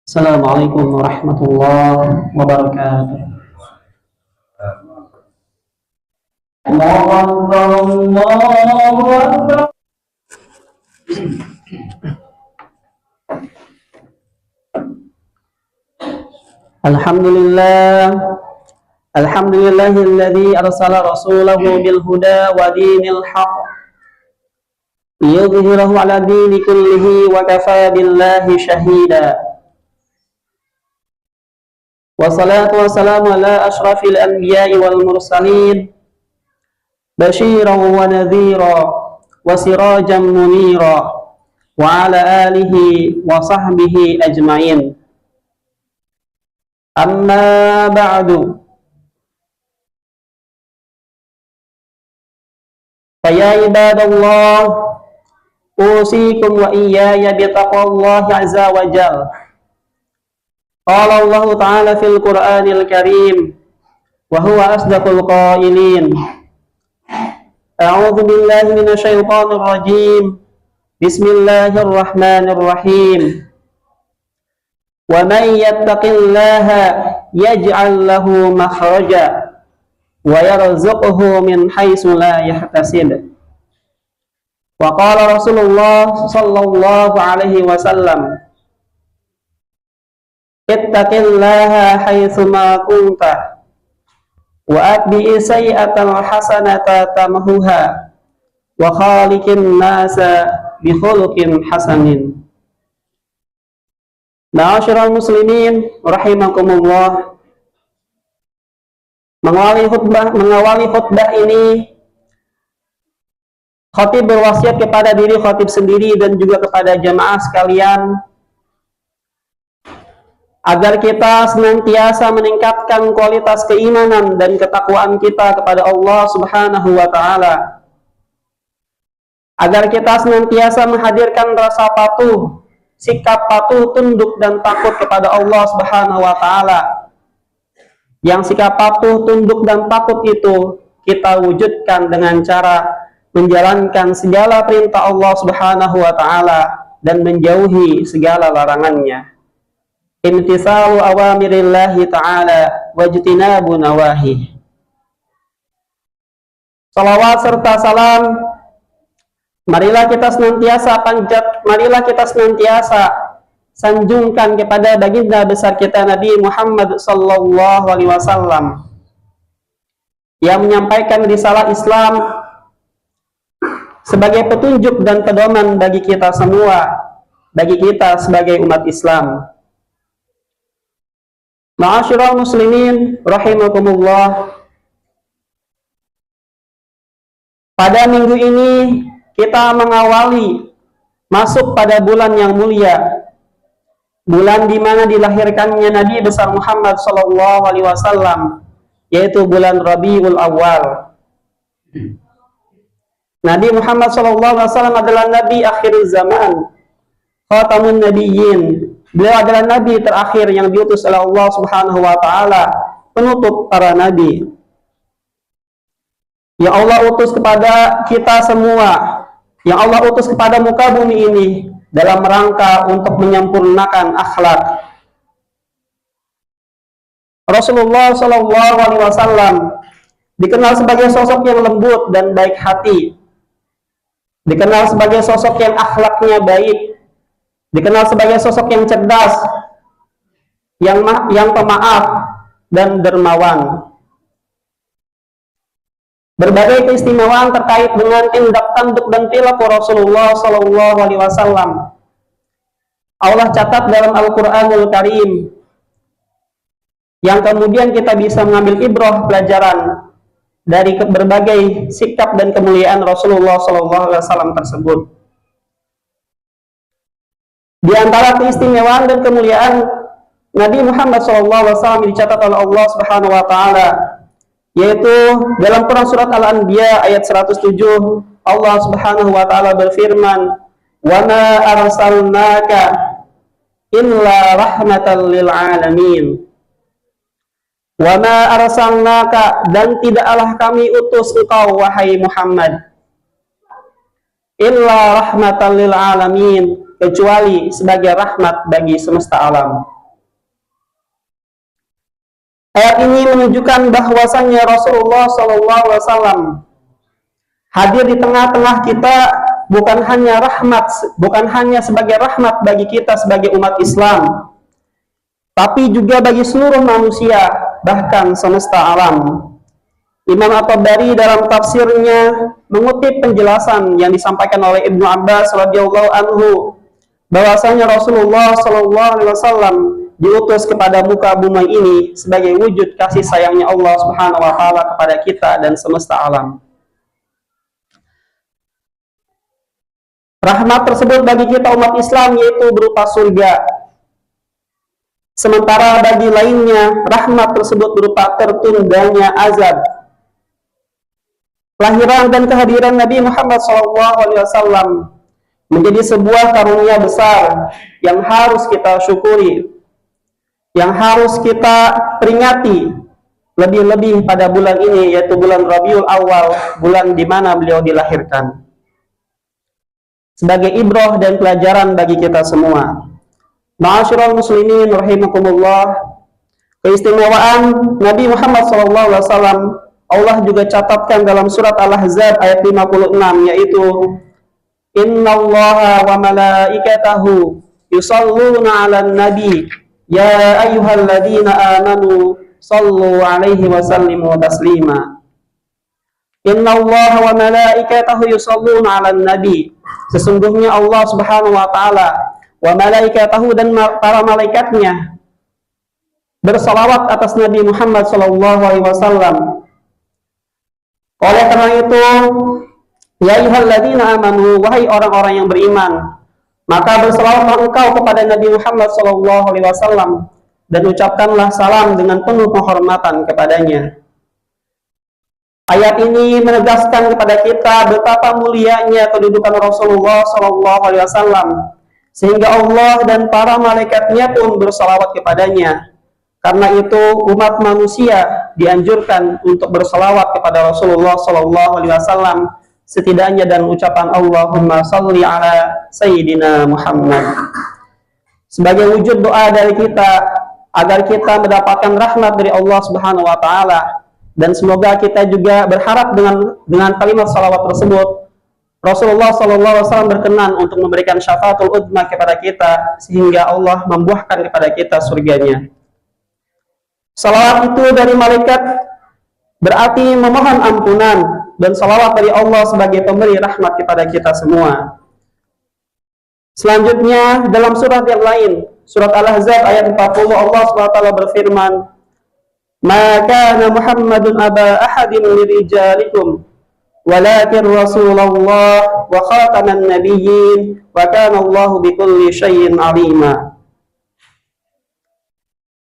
Assalamualaikum warahmatullahi wabarakatuh. Alhamdulillahilladzi arsala rasulahu bil huda wa dinil haqq liyudhhirahu ala dini kullihi wa kafa billahi shahida. Wassalatu wassalamu ala ashrafil anbiya'i wal mursalin basyiran wa nadhira wa sirajan munira wa ala alihi wa sahbihi ajma'in. Amma ba'du. Faya ibadallah, usikum wa iyaya bitaqwallahi azza wa jalla. Qala Allah Ta'ala fil Qur'anil Karim wa huwa asdaqul qailin. A'udzu billahi minasy syaithanir rajim. Bismillahirrahmanirrahim. Wa may yattaqillaha yaj'al lahu makhraja wa yarzuqhu min haitsu la yahtasib. Wa qala Rasulullah sallallahu alaihi wasallam, ittaqillaha haitsu ma kunta wa atbi'i sayyi'atal hasanata tamhuha wa khaliqin nasa bi khuluqin hasanin. Ma'asyiral muslimin rahimakumullah. Mengawali khutbah ini, khatib berwasiat kepada diri khatib sendiri dan juga kepada jamaah sekalian agar kita senantiasa meningkatkan kualitas keimanan dan ketakwaan kita kepada Allah Subhanahu wa Ta'ala, agar kita senantiasa menghadirkan rasa patuh, sikap patuh, tunduk dan takut kepada Allah Subhanahu wa Ta'ala. Yang sikap patuh, tunduk dan takut itu kita wujudkan dengan cara menjalankan segala perintah Allah Subhanahu wa Ta'ala dan menjauhi segala larangannya. Imtithalu awamirillahi ta'ala wajtinabu nawahi. Salawat serta salam marilah kita senantiasa sanjungkan kepada baginda besar kita Nabi Muhammad sallallahu alaihi wasallam yang menyampaikan risalah Islam sebagai petunjuk dan pedoman bagi kita semua, bagi kita sebagai umat Islam. Ma'asyiral muslimin rahimakumullah. Pada minggu ini kita mengawali masuk pada bulan yang mulia, bulan di mana dilahirkannya Nabi besar Muhammad sallallahu alaihi wasallam, yaitu bulan Rabiul Awal. Nabi Muhammad sallallahu alaihi wasallam adalah nabi akhir zaman, khatamun nabiyyin. Beliau adalah nabi terakhir yang diutus oleh Allah Subhanahu wa Ta'ala, penutup para nabi. Yang Allah utus kepada kita semua, yang Allah utus kepada muka bumi ini dalam rangka untuk menyempurnakan akhlak. Rasulullah Shallallahu Alaihi Wasallam dikenal sebagai sosok yang lembut dan baik hati, dikenal sebagai sosok yang akhlaknya baik, dikenal sebagai sosok yang cerdas, yang pemaaf dan dermawan. Berbagai keistimewaan terkait dengan tindak tanduk dan perilaku Rasulullah Shallallahu Alaihi Wasallam Allah catat dalam Al-Quranul Karim, yang kemudian kita bisa mengambil ibrah pelajaran dari berbagai sikap dan kemuliaan Rasulullah SAW tersebut. Di antara keistimewaan dan kemuliaan Nabi Muhammad SAW dicatat oleh Allah Subhanahu Wa Taala, yaitu dalam Quran surat Al-Anbiya ayat 107, Allah Subhanahu Wa Taala berfirman, "Wa ma arsalnaka illa rahmatan lil alamin." Wa ma arsalnaka, dan tidaklah kami utus engkau wahai Muhammad, illa rahmatan lil alamin, kecuali sebagai rahmat bagi semesta alam. Ayat ini menunjukkan bahwasannya Rasulullah SAW hadir di tengah-tengah kita bukan hanya sebagai rahmat bagi kita sebagai umat Islam, tapi juga bagi seluruh manusia, bahkan semesta alam. Imam At-Tabari dalam tafsirnya mengutip penjelasan yang disampaikan oleh Ibnu Abbas radhiyallahu anhu bahwasanya Rasulullah SAW diutus kepada muka bumi ini sebagai wujud kasih sayangnya Allah Subhanahu wa taala kepada kita dan semesta alam. Rahmat tersebut bagi kita umat Islam yaitu berupa surga. Sementara bagi lainnya rahmat tersebut berupa tertundanya azab. Kelahiran dan kehadiran Nabi Muhammad SAW menjadi sebuah karunia besar yang harus kita syukuri, yang harus kita peringati, lebih-lebih pada bulan ini, yaitu bulan Rabiul Awal, bulan di mana beliau dilahirkan, sebagai ibrah dan pelajaran bagi kita semua. Ma'asyiral muslimin rahimakumullah, keistimewaan Nabi Muhammad SAW Allah juga catatkan dalam surat Al-Ahzab ayat 56, yaitu innallaha wa malaikatahu yusalluna 'alan nabi ya ayyuhalladzina amanu sallu 'alaihi wa sallimu taslima. Innallaha wa malaikatahu yusalluna 'alan nabi, sesungguhnya Allah Subhanahu wa taala wa malaikatahu dan para malaikatnya bersalawat atas Nabi Muhammad sallallahu alaihi wasallam. Oleh karena itu, ya ayyuhalladzina amanu, wahai orang-orang yang beriman, maka berselawatlah engkau kepada Nabi Muhammad SAW dan ucapkanlah salam dengan penuh penghormatan kepadanya. Ayat ini menegaskan kepada kita betapa mulianya kedudukan Rasulullah SAW, sehingga Allah dan para malaikatnya pun berselawat kepadanya. Karena itu umat manusia dianjurkan untuk berselawat kepada Rasulullah SAW setidaknya dan ucapan Allahumma salli ala Sayyidina Muhammad sebagai wujud doa dari kita agar kita mendapatkan rahmat dari Allah Subhanahu wa taala, dan semoga kita juga berharap dengan kalimat salawat tersebut Rasulullah SAW berkenan untuk memberikan syafaatul udma kepada kita sehingga Allah membuahkan kepada kita surganya. Salawat itu dari malaikat berarti memohon ampunan, dan salawat dari Allah sebagai pemberi rahmat kepada kita semua. Selanjutnya dalam surat yang lain, surat Al-Ahzab ayat 40, Allah SWT berfirman, "Ma kana Muhammadun aba ahadin min rijalikum, walakin Rasulullah wa khataman nabiyyin, wa kana Allahu bikulli syai'in 'alima."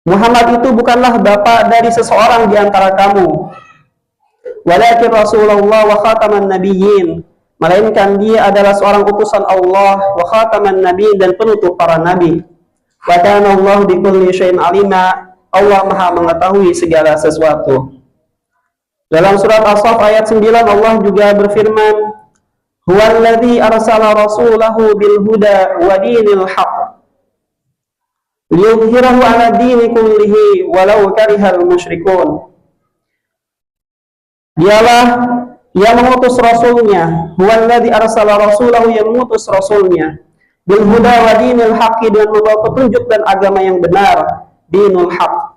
Muhammad itu bukanlah bapak dari seseorang di antara kamu, walakin Rasulullah wa khataman nabiyyin, melainkan dia adalah seorang utusan Allah, wa khataman nabiyyin, dan penutup para nabi. Wa kana Allahu bikulli syai'in 'alima, Allah Maha mengetahui segala sesuatu. Dalam surat As-Saff ayat 9 Allah juga berfirman, "Huwallazi arsala rasulahu bil huda wa dinil haqq liyudhhirahu 'ala dini kullihi walau karihal musyrikun." Dialah yang mengutus rasulnya, huwallazi arsala rasulahu, yang mengutus rasulnya, bil huda wa dinil haqqi, dengan membawa petunjuk dan agama yang benar, dinul haqq.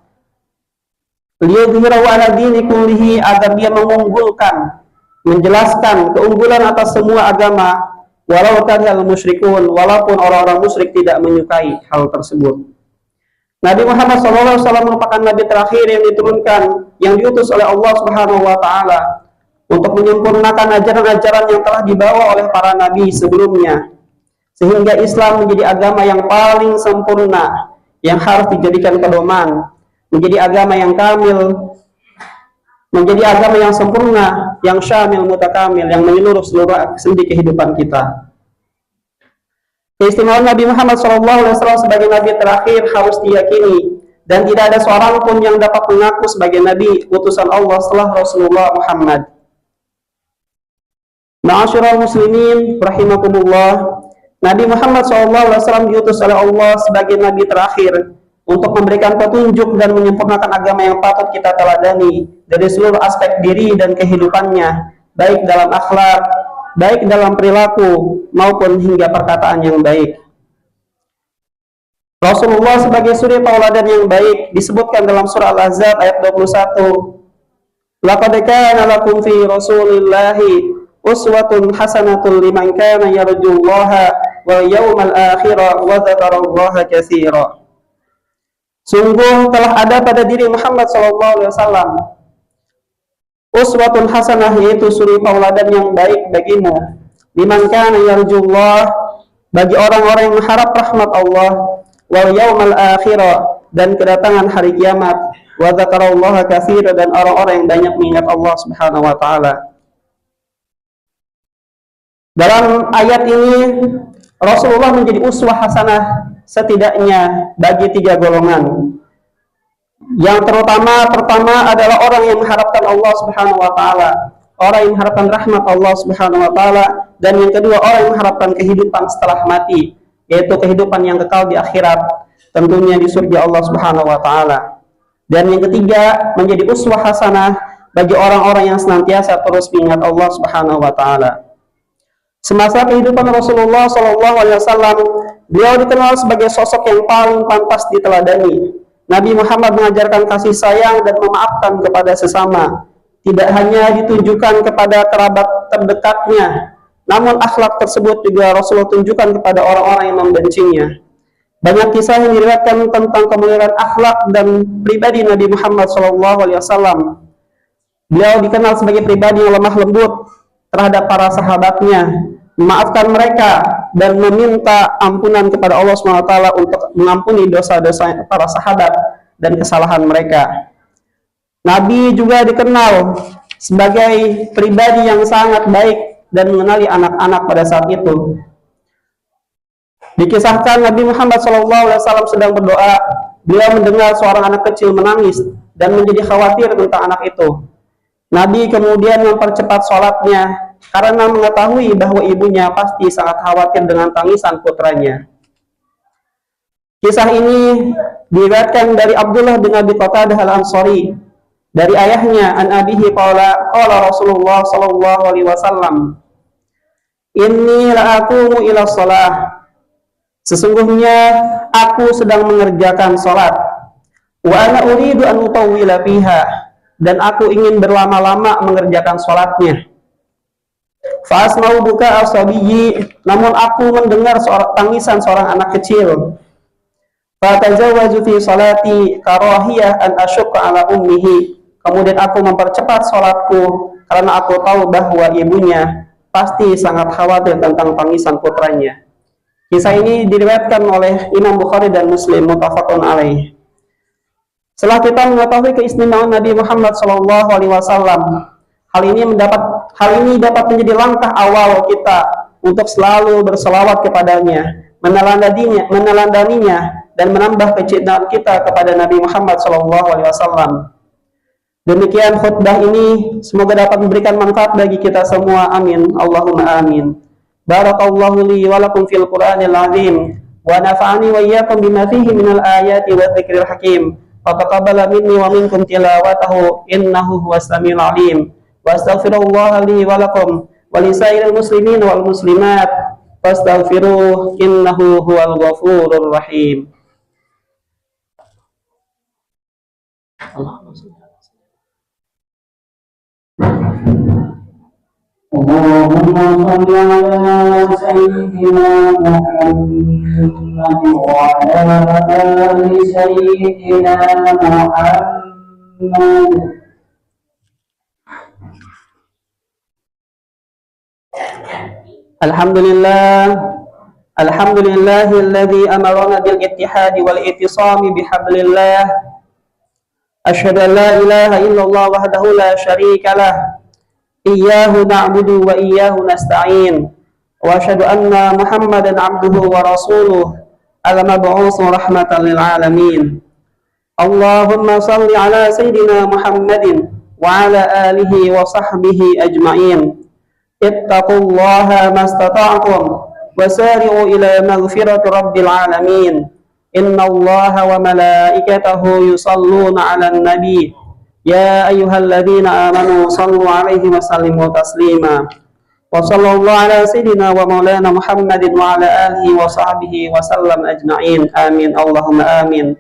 Liyudhhirahu 'ala dini kullihi, agar dia mengunggulkan, menjelaskan keunggulan atas semua agama, walau karihal musyrikun, walaupun orang-orang musyrik tidak menyukai hal tersebut. Nabi Muhammad SAW merupakan Nabi terakhir yang diturunkan, yang diutus oleh Allah Subhanahu wa Ta'ala untuk menyempurnakan ajaran-ajaran yang telah dibawa oleh para nabi sebelumnya, sehingga Islam menjadi agama yang paling sempurna, yang harus dijadikan pedoman, menjadi agama yang kamil, menjadi agama yang sempurna, yang syamil mutakamil, yang menyeluruh seluruh sendi kehidupan kita. Keistimewaan Nabi Muhammad SAW sebagai Nabi terakhir harus diyakini, dan tidak ada seorang pun yang dapat mengaku sebagai Nabi utusan Allah setelah Rasulullah Muhammad. Ma'asyiral muslimin rahimakumullah, Nabi Muhammad SAW diutus oleh Allah sebagai nabi terakhir untuk memberikan petunjuk dan menyempurnakan agama yang patut kita teladani dari seluruh aspek diri dan kehidupannya, baik dalam akhlak, baik dalam perilaku maupun hingga perkataan yang baik. Rasulullah sebagai suri tauladan yang baik disebutkan dalam surah Al-Ahzab ayat 21. Laqad kana lakum fi Rasulillahi uswatun hasanatun liman kana yarjullaha wal yawmal akhira wa dzakarallaha katsira. Sungguh telah ada pada diri Muhammad SAW uswatun hasanah, yaitu suri tauladan yang baik bagimu, liman kana yarjullah, bagi orang-orang yang mengharap rahmat Allah, wal yawmal akhira, dan kedatangan hari kiamat, wa dzakarallaha katsira, dan orang-orang yang banyak mengingat Allah Subhanahu wa taala. Dalam ayat ini Rasulullah menjadi uswah hasanah setidaknya bagi 3 golongan. Yang pertama adalah orang yang mengharapkan Allah Subhanahu wa taala, orang yang mengharapkan rahmat Allah Subhanahu wa taala, dan yang kedua orang yang mengharapkan kehidupan setelah mati, yaitu kehidupan yang kekal di akhirat, tentunya di surga Allah Subhanahu wa taala. Dan yang ketiga menjadi uswah hasanah bagi orang-orang yang senantiasa terus mengingat Allah Subhanahu wa taala. Semasa kehidupan Rasulullah SAW, beliau dikenal sebagai sosok yang paling pantas diteladani. Nabi Muhammad mengajarkan kasih sayang dan memaafkan kepada sesama, tidak hanya ditujukan kepada kerabat terdekatnya, namun akhlak tersebut juga Rasulullah tunjukkan kepada orang-orang yang membencinya. Banyak kisah yang diriwayatkan tentang kemuliaan akhlak dan pribadi Nabi Muhammad SAW. Beliau dikenal sebagai pribadi yang lemah lembut terhadap para sahabatnya, memaafkan mereka dan meminta ampunan kepada Allah SWT untuk mengampuni dosa-dosa para sahabat dan kesalahan mereka. Nabi juga dikenal sebagai pribadi yang sangat baik dan mengenali anak-anak pada saat itu. Dikisahkan Nabi Muhammad SAW sedang berdoa, beliau mendengar seorang anak kecil menangis dan menjadi khawatir tentang anak itu. Nabi kemudian mempercepat sholatnya karena mengetahui bahwa ibunya pasti sangat khawatir dengan tangisan putranya. Kisah ini diriwayatkan dari Abdullah bin Abi Qatadah Al-Ansari dari ayahnya, an abihi qala Rasulullah sallallahu alaihi wasallam, inni la'aqumu ila shalah, sesungguhnya aku sedang mengerjakan salat, wa ana uridu an utawwila fiha, dan aku ingin berlama-lama mengerjakan salatnya. Fa'asma'u buka as-sabiyyi, namun aku mendengar tangisan seorang anak kecil. Fatazawwaju fi salati karahiyah an asyqa ala ummihi, kemudian aku mempercepat salatku karena aku tahu bahwa ibunya pasti sangat khawatir tentang tangisan putranya. Kisah ini diriwayatkan oleh Imam Bukhari dan Muslim, muttafaqun alaih. Setelah kita mengetahui keistimewaan Nabi Muhammad SAW, hal ini dapat menjadi langkah awal kita untuk selalu berselawat kepadanya, meneladaninya, dan menambah kecintaan kita kepada Nabi Muhammad SAW. Demikian khutbah ini, semoga dapat memberikan manfaat bagi kita semua. Amin. Allahumma amin. Barakallahu li wa lakum fil Qur'anil azim, wa nafa'ani wa iyyakum bima fihi minal ayati wa dzikril hakim. Wa taqabbala minni wa minkum tilawatahu innahu huwas samiul alim. Wa astaghfirullah li wa lakum wa lisairil muslimin wal muslimat fastaghfiruh innahu huwal ghafurur rahim. Allahumma shalli ala sayyidina Muhammad wa ala ali sayyidina Muhammad. Alhamdulillahilladzi amarana bil ittihadi wal ittisami bihablillah. Asyhadu an la ilaha illallah wahdahu la syarika lah. Iyyahu na'budu wa iyyahu nasta'in. Wa asyhadu anna Muhammadan 'abduhu wa rasuluh al-mab'uts rahmatan lil alamin. Allahumma shalli ala sayyidina Muhammadin wa ala alihi wa sahbihi ajma'in. ittaqullaha mastata'tum wasari'u ila maghfirati rabbil alamin. Innallaha wa malaikatahu yusalluna 'alan nabi. Ya ayyuhalladzina amanu sallu 'alaihi wa sallimu taslima. Wa sallallahu ala sayyidina wa maulana Muhammadin wa ala alihi wa sahbihi wa sallam ajma'in. Amin. Allahumma amin.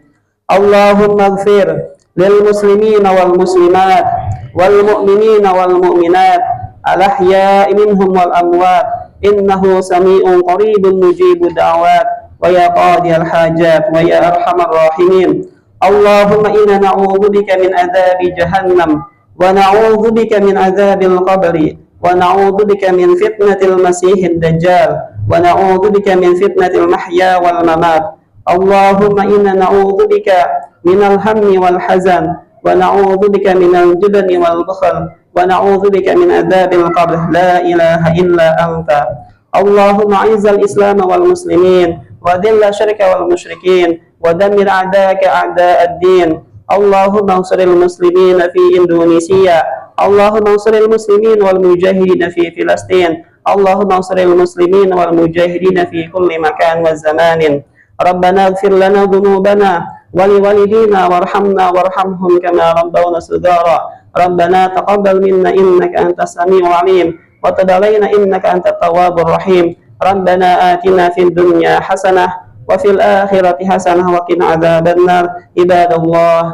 Allahumma ighfir lil muslimina wal muslimat wal mu'minina wal mu'minat al ahya'i minhum wal amwat innahu sami'un qaribun mujibud da'awat wa ya qadiyal hajat wa ya arhamar rahimin. Allahumma inna na'udzu bika min adzabi jahannam wa na'udzu bika min adzabil qabri wa na'udzu bika min fitnatil masiihid dajjal wa na'udzu bika min fitnatil mahya wal mamat. Allahumma inna na'udzu bika minal hammi wal hazan wa na'udzu bika minal jubni wal bukhl wa na'udzu bika min adzabil qabr. La ilaha illa anta. Allahumma izzal islam wal muslimin wa dhilla syirka wal musyrikin wa dammir a'da'aka a'da'ad din. Allahumma ansuril muslimin fi Indonesia. Allahumma ansuril muslimin wal mujahidin fi Filastin. Allahumma ansuril muslimin wal mujahidin fi kulli makan wa zamanin. Rabbana ighfir lana dhunubana wa liwalidina warhamna warhamhum kama rabbawna saghara. Rabbana taqabbal minna innaka antas samiul alim wa tub alaina innaka antat tawwabur rahim. Rabbana atina fid dunya hasanah wa fil akhirati hasanah wa qina adzabannar. Ibadallah,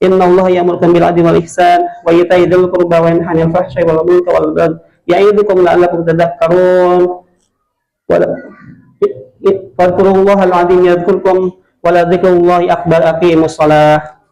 innallaha ya'murukum bil adli wal ihsan wa ita'i dzil qurba wa yanha 'anil fahsya'i wal munkari wal baghi ya'idukum la'allakum tadhakkarun. Fadhkurullahal 'azim yadhkurkum wa la dzikrullahi akbar. Aqimus shalah.